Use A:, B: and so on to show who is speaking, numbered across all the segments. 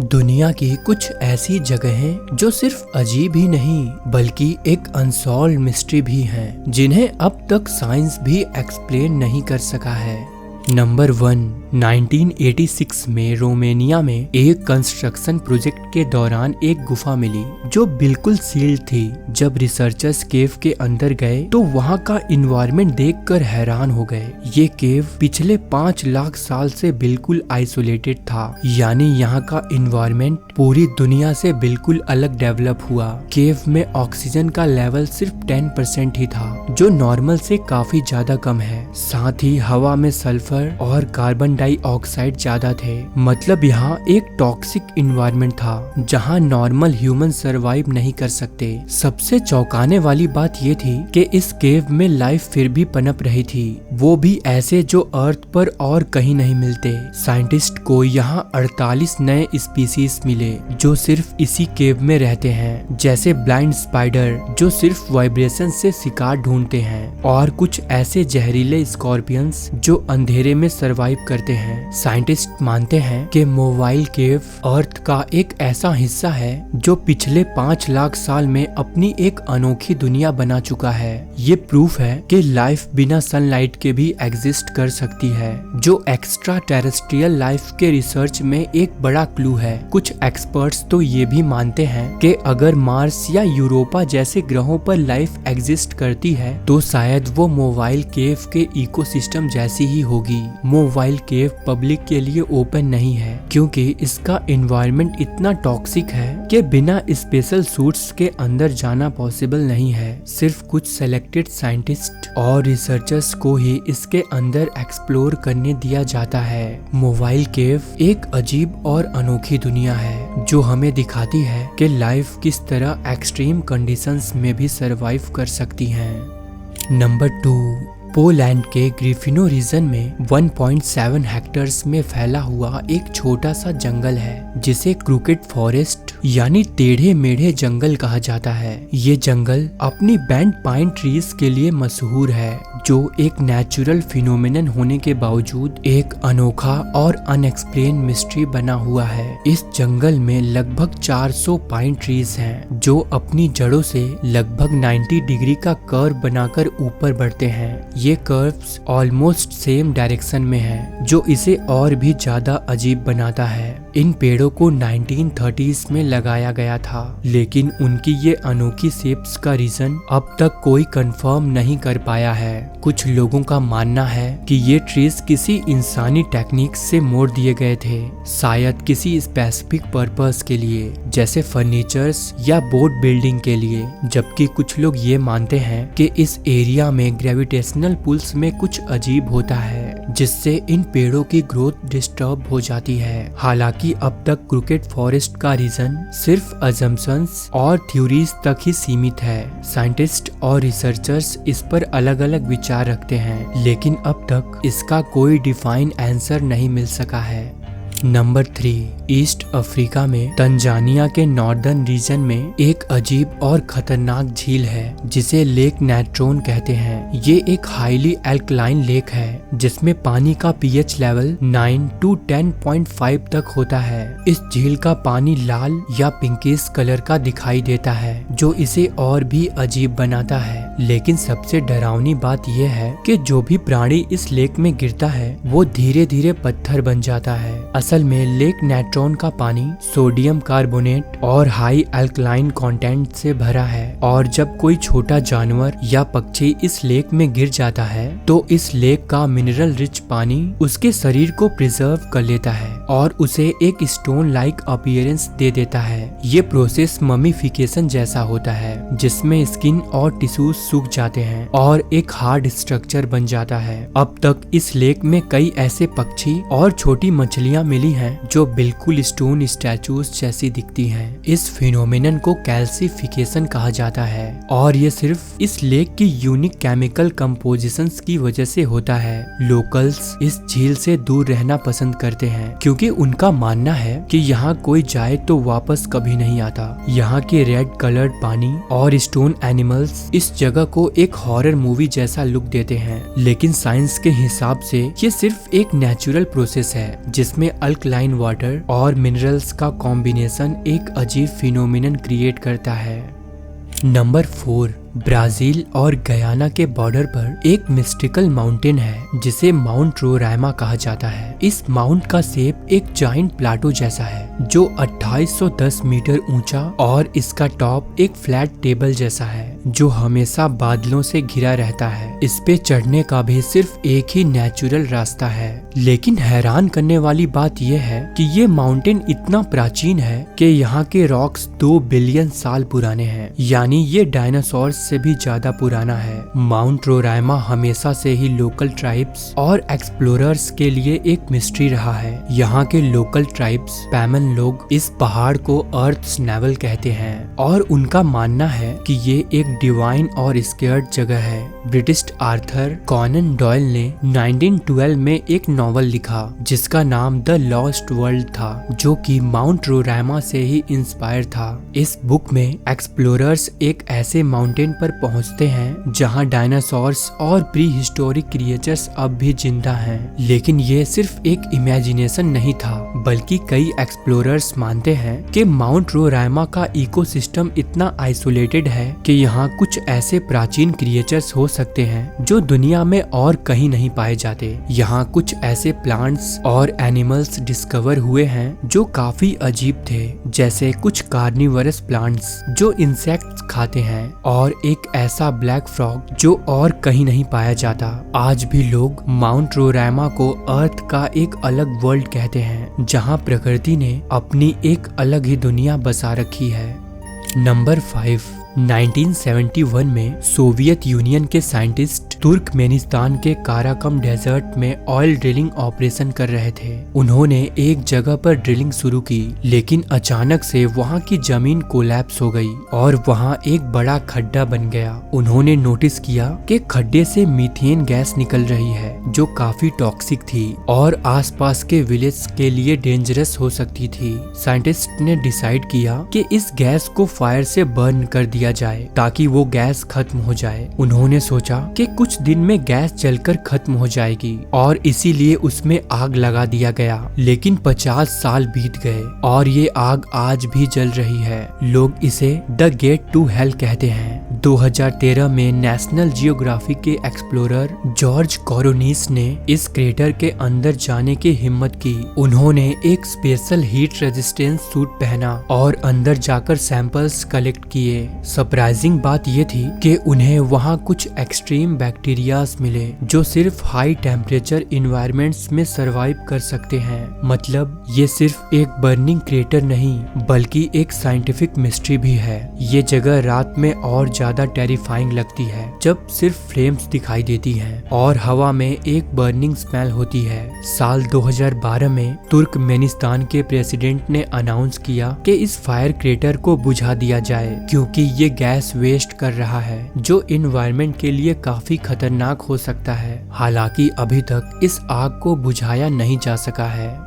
A: दुनिया की कुछ ऐसी जगहें जो सिर्फ अजीब ही नहीं बल्कि एक अनसॉल्व्ड मिस्ट्री भी हैं, जिन्हें अब तक साइंस भी एक्सप्लेन नहीं कर सका है। नंबर 1, 1986 में रोमानिया में एक कंस्ट्रक्शन प्रोजेक्ट के दौरान एक गुफा मिली जो बिल्कुल सील्ड थी। जब रिसर्चर्स केव के अंदर गए तो वहाँ का इन्वायरमेंट देखकर हैरान हो गए। ये केव पिछले 5 लाख साल से बिल्कुल आइसोलेटेड था, यानी यहाँ का इन्वायरमेंट पूरी दुनिया से बिल्कुल अलग डेवलप हुआ। केव में ऑक्सीजन का लेवल सिर्फ 10% ही था, जो नॉर्मल से काफी ज्यादा कम है। साथ ही हवा में सल्फर और कार्बन डाइऑक्साइड ज्यादा थे। मतलब यहाँ एक टॉक्सिक इन्वायरमेंट था जहाँ नॉर्मल ह्यूमन सरवाइव नहीं कर सकते। सबसे चौंकाने वाली बात ये थी कि इस केव में लाइफ फिर भी पनप रही थी, वो भी ऐसे जो अर्थ पर और कहीं नहीं मिलते। साइंटिस्ट को यहाँ 48 नए स्पीसीज मिले जो सिर्फ इसी केव में रहते हैं, जैसे ब्लाइंड स्पाइडर जो सिर्फ वाइब्रेशन से शिकार ढूंढते हैं, और कुछ ऐसे जहरीले स्कॉर्पियंस जो अंधेरे में सरवाइव करते हैं। साइंटिस्ट मानते हैं कि मोबाइल केव अर्थ का एक ऐसा हिस्सा है जो पिछले 5 लाख साल में अपनी एक अनोखी दुनिया बना चुका है। ये प्रूफ है कि लाइफ बिना सनलाइट के भी एग्जिस्ट कर सकती है, जो एक्स्ट्रा टेरेस्ट्रियल लाइफ के रिसर्च में एक बड़ा क्लू है। कुछ एक्सपर्ट्स तो ये भी मानते हैं कि अगर मार्स या यूरोपा जैसे ग्रहों पर लाइफ एग्जिस्ट करती है तो शायद वो मोबाइल केव के इकोसिस्टम जैसी ही होगी। मोबाइल केव पब्लिक के लिए ओपन नहीं है क्योंकि इसका एनवायरनमेंट इतना टॉक्सिक है कि बिना स्पेशल सूट्स के अंदर जाना पॉसिबल नहीं है। सिर्फ कुछ सेलेक्टेड साइंटिस्ट और रिसर्चर्स को ही इसके अंदर एक्सप्लोर करने दिया जाता है। मोबाइल केव एक अजीब और अनोखी दुनिया है जो हमें दिखाती है कि लाइफ किस तरह एक्सट्रीम कंडीशंस में भी सरवाइव कर सकती है। नंबर 2, पोलैंड के ग्रिफिनो रीजन में 1.7 हेक्टर्स में फैला हुआ एक छोटा सा जंगल है जिसे क्रूकेड फॉरेस्ट यानी टेढ़े मेढ़े जंगल कहा जाता है। ये जंगल अपनी बैंड पाइन ट्रीज के लिए मशहूर है, जो एक नेचुरल फिनोमेनन होने के बावजूद एक अनोखा और अनएक्सप्लेन मिस्ट्री बना हुआ है। इस जंगल में लगभग 400 पाइन ट्रीज हैं जो अपनी जड़ों से लगभग 90 डिग्री का कर्व बनाकर ऊपर बढ़ते हैं। ये कर्व्स ऑलमोस्ट सेम डायरेक्शन में हैं, जो इसे और भी ज्यादा अजीब बनाता है। इन पेड़ों को 1930s में लगाया गया था, लेकिन उनकी ये अनोखी शेप्स का रीजन अब तक कोई कंफर्म नहीं कर पाया है। कुछ लोगों का मानना है कि ये ट्रीज किसी इंसानी टेक्निक से मोड़ दिए गए थे, शायद किसी स्पेसिफिक पर्पस के लिए, जैसे फर्नीचर्स या बोट बिल्डिंग के लिए। जबकि कुछ लोग ये मानते हैं कि इस एरिया में ग्रेविटेशनल पुल्स में कुछ अजीब होता है, जिससे इन पेड़ों की ग्रोथ डिस्टर्ब हो जाती है। हालांकि अब तक क्रूकेड फॉरेस्ट का रीजन सिर्फ अजम्पशंस और थ्योरीज तक ही सीमित है। साइंटिस्ट और रिसर्चर्स इस पर अलग अलग विचार रखते हैं, लेकिन अब तक इसका कोई डिफाइन आंसर नहीं मिल सका है। नंबर 3, ईस्ट अफ्रीका में तंजानिया के नॉर्दर्न रीजन में एक अजीब और खतरनाक झील है जिसे लेक नेट्रोन कहते हैं। ये एक हाईली एल्कलाइन लेक है जिसमें पानी का पीएच लेवल 9 to 10.5 तक होता है। इस झील का पानी लाल या पिंकिश कलर का दिखाई देता है, जो इसे और भी अजीब बनाता है। लेकिन सबसे डरावनी बात यह है कि जो भी प्राणी इस लेक में गिरता है वो धीरे धीरे पत्थर बन जाता है। असल में लेक नेट्रोन का पानी सोडियम कार्बोनेट और हाई अल्कलाइन कंटेंट से भरा है, और जब कोई छोटा जानवर या पक्षी इस लेक में गिर जाता है तो इस लेक का मिनरल रिच पानी उसके शरीर को प्रिजर्व कर लेता है और उसे एक स्टोन लाइक अपीयरेंस दे देता है। ये प्रोसेस ममीफिकेशन जैसा होता है, जिसमें स्किन और टिश्यूज सूख जाते हैं और एक हार्ड स्ट्रक्चर बन जाता है। अब तक इस लेक में कई ऐसे पक्षी और छोटी मछलियां मिली हैं जो बिल्कुल स्टोन स्टैचूज जैसी दिखती हैं। इस फिनोमेनन को कैल्सिफिकेशन कहा जाता है और ये सिर्फ इस लेक की यूनिक केमिकल कंपोजिशंस की वजह से होता है। लोकल्स इस झील से दूर रहना पसंद करते हैं क्योंकि क्योंकि उनका मानना है कि यहाँ कोई जाए तो वापस कभी नहीं आता। यहाँ के रेड कलर्ड पानी और स्टोन एनिमल्स इस जगह को एक हॉरर मूवी जैसा लुक देते हैं, लेकिन साइंस के हिसाब से ये सिर्फ एक नेचुरल प्रोसेस है जिसमें अल्कलाइन वाटर और मिनरल्स का कॉम्बिनेशन एक अजीब फिनोमिनन क्रिएट करता है। नंबर 4, ब्राजील और गयाना के बॉर्डर पर एक मिस्टिकल माउंटेन है जिसे माउंट रोराइमा कहा जाता है। इस माउंट का शेप एक जाइंट प्लाटो जैसा है जो 2810 मीटर ऊंचा और इसका टॉप एक फ्लैट टेबल जैसा है जो हमेशा बादलों से घिरा रहता है। इस पे चढ़ने का भी सिर्फ एक ही नेचुरल रास्ता है, लेकिन हैरान करने वाली बात यह है कि ये माउंटेन इतना प्राचीन है कि यहाँ के रॉक्स 2 बिलियन साल पुराने हैं, यानी ये डायनासोर से भी ज्यादा पुराना है। माउंट रोराइमा हमेशा से ही लोकल ट्राइब्स और एक्सप्लोरर्स के लिए एक मिस्ट्री रहा है। यहाँ के लोकल ट्राइब्स पैमन लोग इस पहाड़ को अर्थ स्नेवल कहते हैं और उनका मानना है कि ये एक डिवाइन और स्केयर्ड जगह है। ब्रिटिश आर्थर कॉनन डॉयल ने 1912 में एक नॉवल लिखा जिसका नाम द लॉस्ट वर्ल्ड था, जो कि माउंट रोराइमा से ही इंस्पायर था। इस बुक में एक्सप्लोरर्स एक ऐसे माउंटेन पर पहुंचते हैं जहां डायनासोर्स और प्री हिस्टोरिक क्रिएचर्स अब भी जिंदा हैं। लेकिन ये सिर्फ एक इमेजिनेशन नहीं था, बल्कि कई एक्सप्लोरर्स मानते हैं कि माउंट रोराइमा का इकोसिस्टम इतना आइसोलेटेड है कि यहाँ कुछ ऐसे प्राचीन क्रिएचर्स हो सकते हैं जो दुनिया में और कहीं नहीं पाए जाते। यहाँ कुछ ऐसे प्लांट्स और एनिमल्स डिस्कवर हुए हैं जो काफी अजीब थे, जैसे कुछ कार्निवरस प्लांट्स जो इंसेक्ट्स खाते हैं और एक ऐसा ब्लैक फ्रॉग जो और कहीं नहीं पाया जाता। आज भी लोग माउंट रोराइमा को अर्थ का एक अलग वर्ल्ड कहते हैं जहां प्रकृति ने अपनी एक अलग ही दुनिया बसा रखी है। नंबर 5, 1971 में सोवियत यूनियन के साइंटिस्ट तुर्कमेनिस्तान के काराकम डेजर्ट में ऑयल ड्रिलिंग ऑपरेशन कर रहे थे। उन्होंने एक जगह पर ड्रिलिंग शुरू की, लेकिन अचानक से वहां की जमीन कोलैप्स हो गई और वहां एक बड़ा खड्डा बन गया। उन्होंने नोटिस किया कि खड्डे से मीथेन गैस निकल रही है जो काफी टॉक्सिक थी और आसपास के विलेज के लिए डेंजरस हो सकती थी। साइंटिस्ट ने डिसाइड किया कि इस गैस को फायर से बर्न कर दिया जाए ताकि वो गैस खत्म हो जाए। उन्होंने सोचा कि कुछ दिन में गैस जलकर खत्म हो जाएगी और इसीलिए उसमें आग लगा दिया गया। लेकिन 50 साल बीत गए और ये आग आज भी जल रही है। लोग इसे द गेट टू हेल कहते हैं। 2013 में नेशनल जियोग्राफिक के एक्सप्लोरर जॉर्ज कोरोनिस ने इस क्रेटर के अंदर जाने की हिम्मत की। उन्होंने एक स्पेशल हीट रेजिस्टेंस सूट पहना और अंदर जाकर सैंपल्स कलेक्ट किए। सरप्राइजिंग बात ये थी कि उन्हें वहाँ कुछ एक्सट्रीम बैक्टीरियाज मिले जो सिर्फ हाई टेम्परेचर इन्वायरमेंट्स में सरवाइव कर सकते हैं। मतलब ये सिर्फ एक बर्निंग क्रेटर नहीं बल्कि एक साइंटिफिक मिस्ट्री भी है। ये जगह रात में और ज्यादा टेरिफाइंग लगती है जब सिर्फ फ्लेम्स दिखाई देती हैं और हवा में एक बर्निंग स्मेल होती है। साल 2012 में तुर्कमेनिस्तान के प्रेसिडेंट ने अनाउंस किया कि इस फायर क्रेटर को बुझा दिया जाए क्योंकि ये गैस वेस्ट कर रहा है जो इन्वायरमेंट के लिए काफी खतरनाक हो सकता है। हालांकि अभी तक इस आग को बुझाया नहीं जा सका है।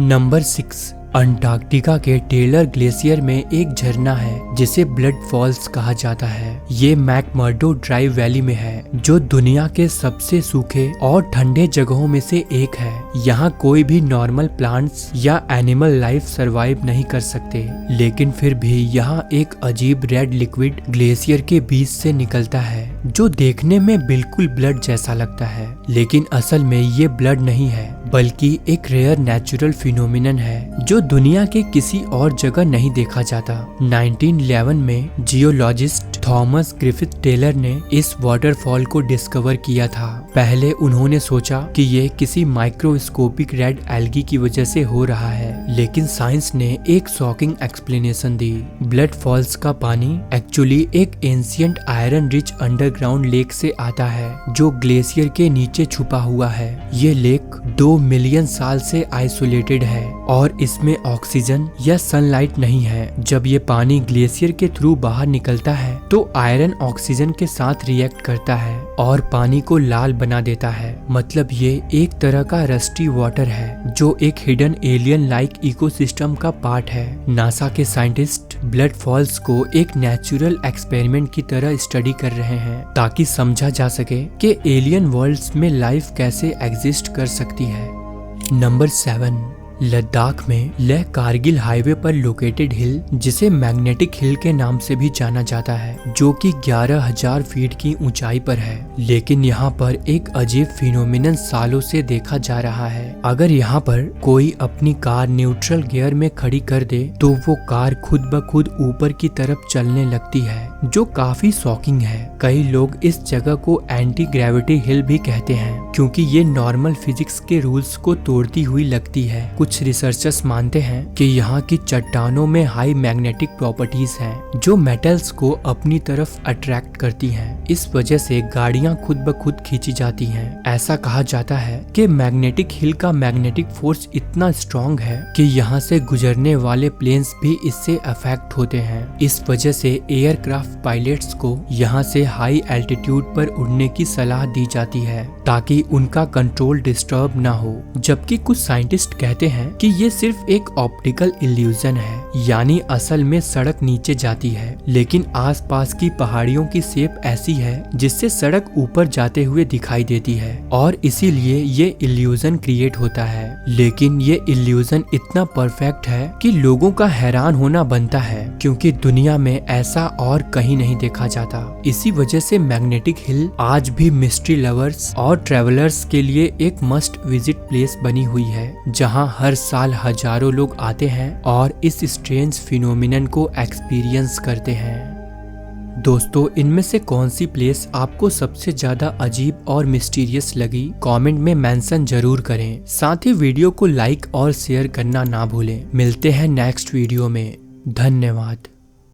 A: नंबर 6, अंटार्कटिका के टेलर ग्लेशियर में एक झरना है जिसे ब्लड फॉल्स कहा जाता है। ये मैकमर्डो ड्राई वैली में है जो दुनिया के सबसे सूखे और ठंडे जगहों में से एक है। यहाँ कोई भी नॉर्मल प्लांट्स या एनिमल लाइफ सरवाइव नहीं कर सकते, लेकिन फिर भी यहाँ एक अजीब रेड लिक्विड ग्लेशियर के बीच से निकलता है जो देखने में बिल्कुल ब्लड जैसा लगता है, लेकिन असल में ये ब्लड नहीं है बल्कि एक रेयर नेचुरल फिनोमिनन है जो दुनिया के किसी और जगह नहीं देखा जाता। 1911 में जियोलॉजिस्ट थॉमस ग्रिफिथ टेलर ने इस वाटरफॉल को डिस्कवर किया था। पहले उन्होंने सोचा कि ये किसी माइक्रोस्कोपिक रेड एल्गी की वजह से हो रहा है, लेकिन साइंस ने एक शॉकिंग एक्सप्लेनेशन दी। ब्लड फॉल्स का पानी एक्चुअली एक ancient iron rich underground lake से आता है जो ग्लेशियर के नीचे छुपा हुआ है। ये लेक 2 मिलियन साल से आइसोलेटेड है और इसमें ऑक्सीजन या सनलाइट नहीं है। जब ये पानी ग्लेशियर के थ्रू बाहर निकलता है तो आयरन ऑक्सीजन के साथ रिएक्ट करता है और पानी को लाल बना देता है। मतलब ये एक तरह का रस्टी वाटर है जो एक हिडन एलियन लाइक इकोसिस्टम का पार्ट है। नासा के साइंटिस्ट ब्लड फॉल्स को एक नेचुरल एक्सपेरिमेंट की तरह स्टडी कर रहे हैं ताकि समझा जा सके कि एलियन वर्ल्ड्स में लाइफ कैसे एग्जिस्ट कर सकती है। नंबर 7, लद्दाख में लेह कारगिल हाईवे पर लोकेटेड हिल, जिसे मैग्नेटिक हिल के नाम से भी जाना जाता है, जो कि 11,000 फीट की ऊंचाई पर है। लेकिन यहाँ पर एक अजीब फिनोमिनन सालों से देखा जा रहा है। अगर यहाँ पर कोई अपनी कार न्यूट्रल गियर में खड़ी कर दे तो वो कार खुद ब खुद ऊपर की तरफ चलने लगती है, जो काफी शॉकिंग है। कई लोग इस जगह को एंटी ग्रेविटी हिल भी कहते हैं क्योंकि ये नॉर्मल फिजिक्स के रूल्स को तोड़ती हुई लगती है। कुछ रिसर्चर्स मानते हैं कि यहाँ की चट्टानों में हाई मैग्नेटिक प्रॉपर्टीज हैं जो मेटल्स को अपनी तरफ अट्रैक्ट करती हैं। इस वजह से गाड़ियाँ खुद ब खुद खींची जाती हैं। ऐसा कहा जाता है कि मैग्नेटिक हिल का मैग्नेटिक फोर्स इतना स्ट्रॉन्ग है कि यहाँ से गुजरने वाले प्लेन्स भी इससे अफेक्ट होते हैं। इस वजह से एयरक्राफ्ट पायलट्स को यहाँ से हाई एल्टीट्यूड पर उड़ने की सलाह दी जाती है ताकि उनका कंट्रोल डिस्टर्ब ना हो। जबकि कुछ साइंटिस्ट कहते हैं कि ये सिर्फ एक ऑप्टिकल इल्यूजन है, यानी असल में सड़क नीचे जाती है लेकिन आसपास की पहाड़ियों की शेप ऐसी है जिससे सड़क ऊपर जाते हुए दिखाई देती है और इसीलिए ये इल्यूजन क्रिएट होता है। लेकिन ये इल्यूजन इतना परफेक्ट है कि लोगों का हैरान होना बनता है क्योंकि दुनिया में ऐसा और कहीं नहीं देखा जाता। इसी वजह से मैग्नेटिक हिल आज भी मिस्ट्री लवर्स और ट्रेवलर्स के लिए एक मस्ट विजिट प्लेस बनी हुई है, जहां हर साल हजारों लोग आते हैं और इस स्ट्रेंज फिनोमिनन को एक्सपीरियंस करते हैं। दोस्तों, इनमें से कौन सी प्लेस आपको सबसे ज्यादा अजीब और मिस्टीरियस लगी, कमेंट में मेंशन जरूर करें। साथ ही वीडियो को लाइक और शेयर करना ना भूलें। मिलते हैं नेक्स्ट वीडियो में। धन्यवाद।